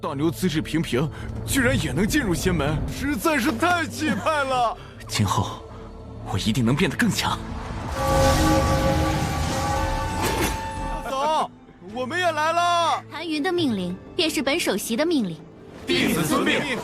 大牛资质平平，居然也能进入仙门，实在是太气派了！今后我一定能变得更强。大嫂，我们也来了。谭云的命令便是本首席的命令。弟子遵命。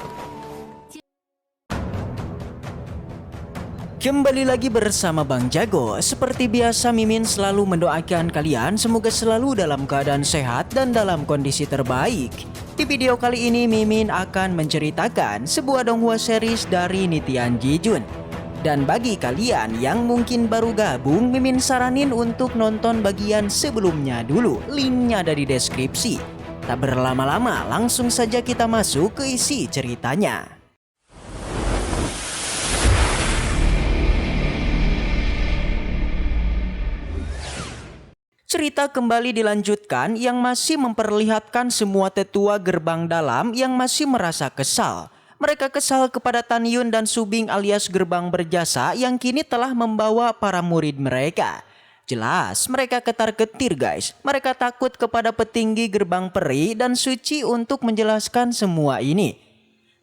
Kembali lagi bersama Bang Jago. Seperti biasa Mimin selalu mendoakan kalian semoga selalu dalam keadaan sehat dan dalam kondisi terbaik. Di video kali ini Mimin akan menceritakan sebuah donghua series dari Nitian Jijun. Dan bagi kalian yang mungkin baru gabung, Mimin saranin untuk nonton bagian sebelumnya dulu. Linknya ada di deskripsi. Tak berlama-lama, langsung saja kita masuk ke isi ceritanya. Cerita kembali dilanjutkan yang masih memperlihatkan semua tetua gerbang dalam yang masih merasa kesal. Mereka kesal kepada Tan Yun dan Subing alias gerbang berjasa yang kini telah membawa para murid mereka. Jelas mereka ketar-ketir guys. Mereka takut kepada petinggi gerbang peri dan Suci untuk menjelaskan semua ini.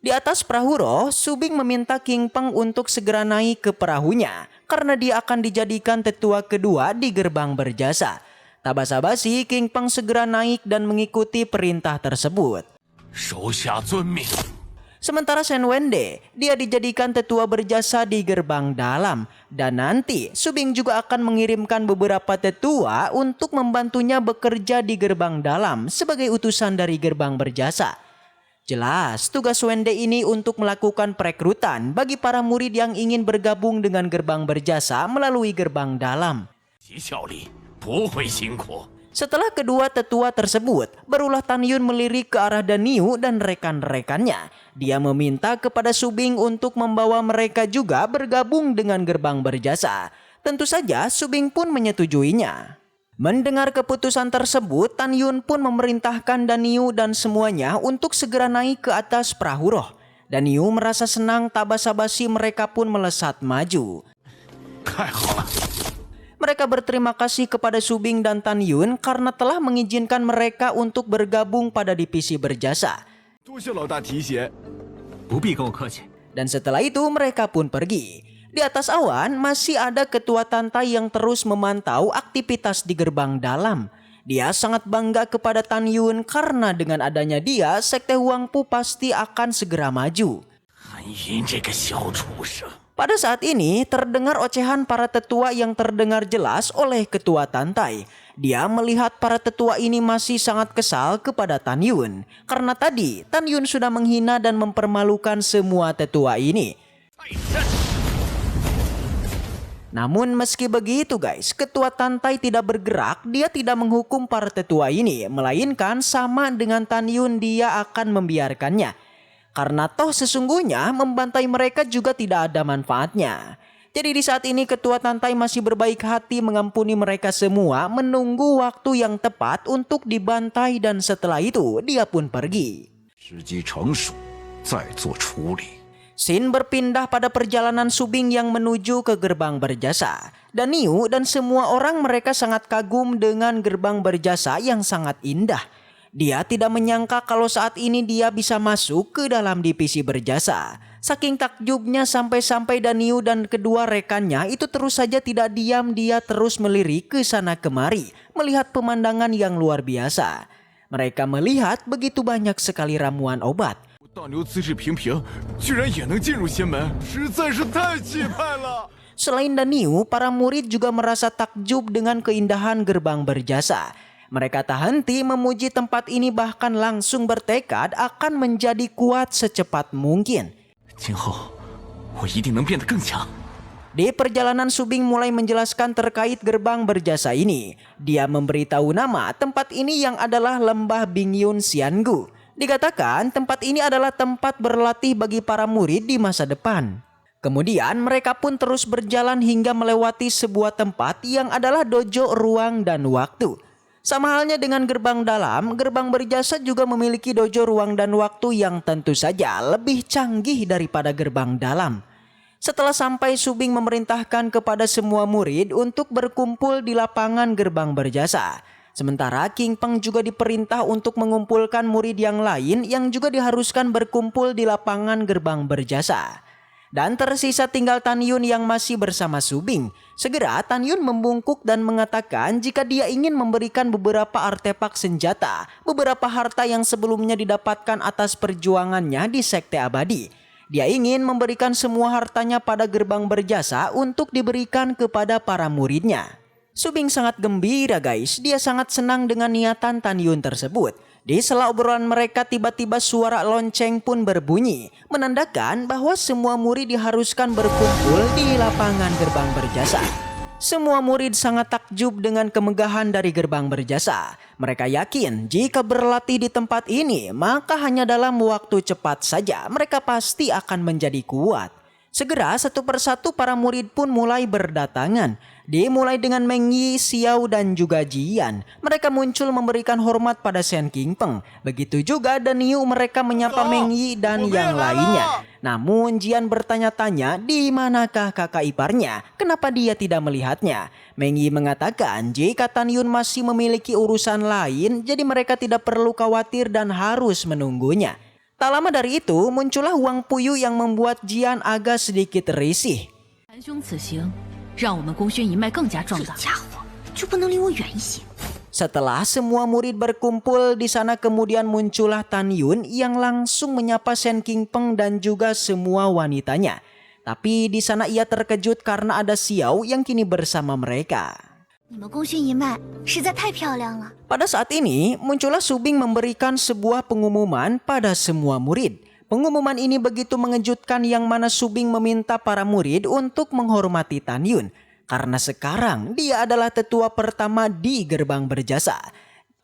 Di atas perahu roh, Subing meminta King Peng untuk segera naik ke perahunya karena dia akan dijadikan tetua kedua di gerbang berjasa. Tak basa-basi, King Peng segera naik dan mengikuti perintah tersebut. Sementara Shen Wende, dia dijadikan tetua berjasa di gerbang dalam. Dan nanti, Subing juga akan mengirimkan beberapa tetua untuk membantunya bekerja di gerbang dalam sebagai utusan dari gerbang berjasa. Jelas, tugas Wende ini untuk melakukan perekrutan bagi para murid yang ingin bergabung dengan gerbang berjasa melalui gerbang dalam. Setelah kedua tetua tersebut, barulah Tan Yun melirik ke arah Daniu dan rekan-rekannya. Dia meminta kepada Subing untuk membawa mereka juga bergabung dengan gerbang berjasa. Tentu saja Subing pun menyetujuinya. Mendengar keputusan tersebut, Tan Yun pun memerintahkan Daniu dan semuanya untuk segera naik ke atas perahu roh. Daniu merasa senang, tak basa-basi mereka pun melesat maju. Mereka berterima kasih kepada Subing dan Tan Yun karena telah mengizinkan mereka untuk bergabung pada divisi berjasa. Dan setelah itu mereka pun pergi. Di atas awan masih ada ketua Tantai yang terus memantau aktivitas di gerbang dalam. Dia sangat bangga kepada Tan Yun karena dengan adanya dia, Sekte Huangpu pasti akan segera maju. Pada saat ini terdengar ocehan para tetua yang terdengar jelas oleh ketua Tantai. Dia melihat para tetua ini masih sangat kesal kepada Tan Yun. Karena tadi Tan Yun sudah menghina dan mempermalukan semua tetua ini. Namun meski begitu guys, ketua Tantai tidak bergerak, dia tidak menghukum para tetua ini. Melainkan sama dengan Tan Yun dia akan membiarkannya. Karena toh sesungguhnya membantai mereka juga tidak ada manfaatnya. Jadi di saat ini ketua Tantai masih berbaik hati mengampuni mereka semua, menunggu waktu yang tepat untuk dibantai dan setelah itu dia pun pergi. Scene berpindah pada perjalanan Subing yang menuju ke gerbang berjasa. Daniu dan semua orang mereka sangat kagum dengan gerbang berjasa yang sangat indah. Dia tidak menyangka kalau saat ini dia bisa masuk ke dalam divisi berjasa. Saking takjubnya sampai-sampai Daniu dan kedua rekannya itu terus saja tidak diam, dia terus melirik ke sana kemari melihat pemandangan yang luar biasa. Mereka melihat begitu banyak sekali ramuan obat. Selain Daniu, para murid juga merasa takjub dengan keindahan gerbang berjasa. Mereka tak henti memuji tempat ini bahkan langsung bertekad akan menjadi kuat secepat mungkin. Di perjalanan Subing mulai menjelaskan terkait gerbang berjasa ini. Dia memberitahu nama tempat ini yang adalah Lembah Bingyun Xiangu. Dikatakan tempat ini adalah tempat berlatih bagi para murid di masa depan. Kemudian mereka pun terus berjalan hingga melewati sebuah tempat yang adalah dojo ruang dan waktu. Sama halnya dengan gerbang dalam, gerbang berjasa juga memiliki dojo ruang dan waktu yang tentu saja lebih canggih daripada gerbang dalam. Setelah sampai, Subing memerintahkan kepada semua murid untuk berkumpul di lapangan gerbang berjasa. Sementara King Peng juga diperintah untuk mengumpulkan murid yang lain yang juga diharuskan berkumpul di lapangan gerbang berjasa. Dan tersisa tinggal Tan Yun yang masih bersama Subing. Segera Tan Yun membungkuk dan mengatakan jika dia ingin memberikan beberapa artefak senjata, beberapa harta yang sebelumnya didapatkan atas perjuangannya di Sekte Abadi. Dia ingin memberikan semua hartanya pada gerbang berjasa untuk diberikan kepada para muridnya. Subing sangat gembira guys, dia sangat senang dengan niatan Tan Yun tersebut. Di sela obrolan mereka tiba-tiba suara lonceng pun berbunyi, menandakan bahwa semua murid diharuskan berkumpul di lapangan gerbang berjasa. Semua murid sangat takjub dengan kemegahan dari gerbang berjasa. Mereka yakin jika berlatih di tempat ini, maka hanya dalam waktu cepat saja mereka pasti akan menjadi kuat. Segera satu persatu para murid pun mulai berdatangan. Dimulai dengan Meng Yi, Xiao dan juga Jian. Mereka muncul memberikan hormat pada Shen King Peng. Begitu juga Dan Yu mereka menyapa Meng Yi dan yang lainnya. Namun Jian bertanya-tanya di manakah kakak iparnya, kenapa dia tidak melihatnya. Meng Yi mengatakan jika Tan Yun masih memiliki urusan lain, jadi mereka tidak perlu khawatir dan harus menunggunya. Tak lama dari itu muncullah Wang Puyu yang membuat Jian agak sedikit risih. Setelah semua murid berkumpul di sana, kemudian muncullah Tan Yun yang langsung menyapa Shen King Peng dan juga semua wanitanya. Tapi di sana ia terkejut karena ada Xiao yang kini bersama mereka. Pada saat ini muncullah Subing memberikan sebuah pengumuman pada semua murid. Pengumuman ini begitu mengejutkan yang mana Subing meminta para murid untuk menghormati Tan Yun. Karena sekarang dia adalah tetua pertama di gerbang berjasa.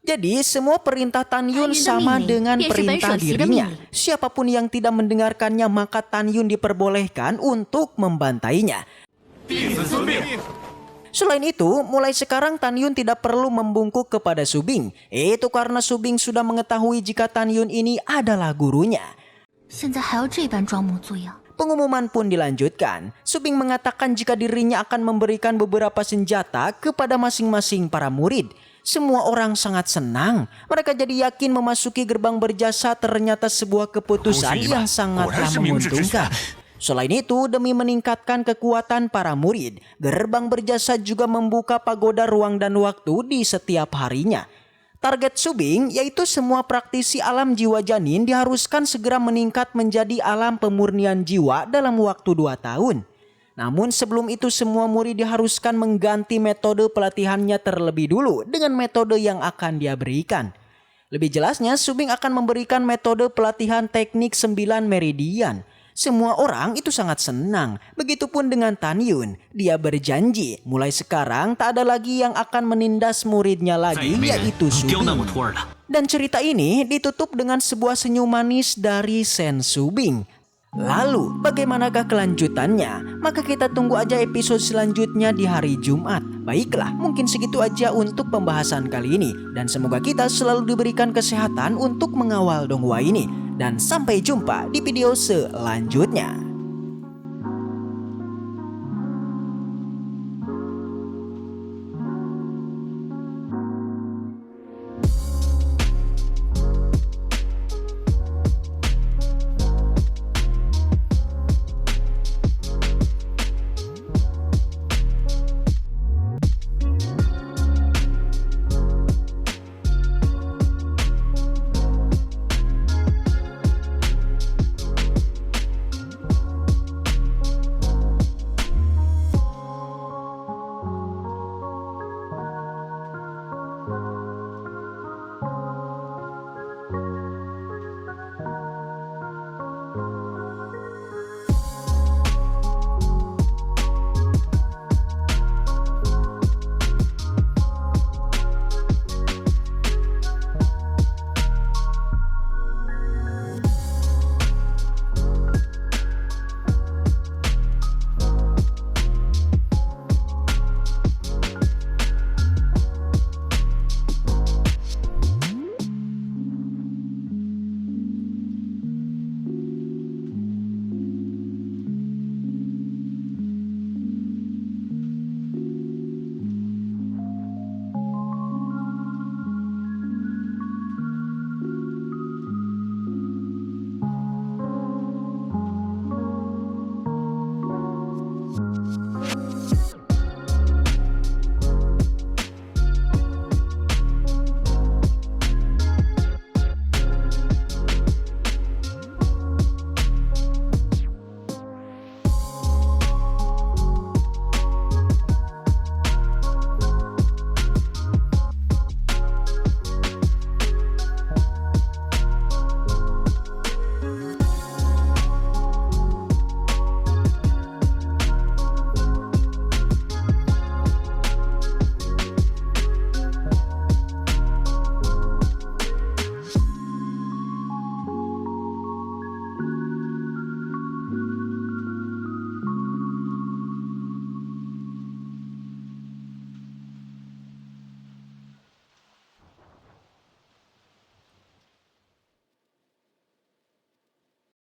Jadi semua perintah Tan Yun sama dengan perintah dirinya. Siapapun yang tidak mendengarkannya maka Tan Yun diperbolehkan untuk membantainya. Selain itu, mulai sekarang Tan Yun tidak perlu membungkuk kepada Subing. Itu karena Subing sudah mengetahui jika Tan Yun ini adalah gurunya. Pengumuman pun dilanjutkan. Subing mengatakan jika dirinya akan memberikan beberapa senjata kepada masing-masing para murid. Semua orang sangat senang. Mereka jadi yakin memasuki gerbang berjasa ternyata sebuah keputusan yang sangatlah menguntungkan. Selain itu, demi meningkatkan kekuatan para murid, gerbang berjasa juga membuka pagoda ruang dan waktu di setiap harinya. Target Subing yaitu semua praktisi alam jiwa janin diharuskan segera meningkat menjadi alam pemurnian jiwa dalam waktu 2 tahun. Namun sebelum itu semua murid diharuskan mengganti metode pelatihannya terlebih dulu dengan metode yang akan dia berikan. Lebih jelasnya, Subing akan memberikan metode pelatihan teknik 9 meridian. Semua orang itu sangat senang. Begitupun dengan Tan Yun. Dia berjanji mulai sekarang tak ada lagi yang akan menindas muridnya lagi, yaitu Subing. Dan cerita ini ditutup dengan sebuah senyum manis dari Shen Subing. Lalu bagaimanakah kelanjutannya? Maka kita tunggu aja episode selanjutnya di hari Jumat. Baiklah, mungkin segitu aja untuk pembahasan kali ini. Dan semoga kita selalu diberikan kesehatan untuk mengawal donghua ini. Dan sampai jumpa di video selanjutnya.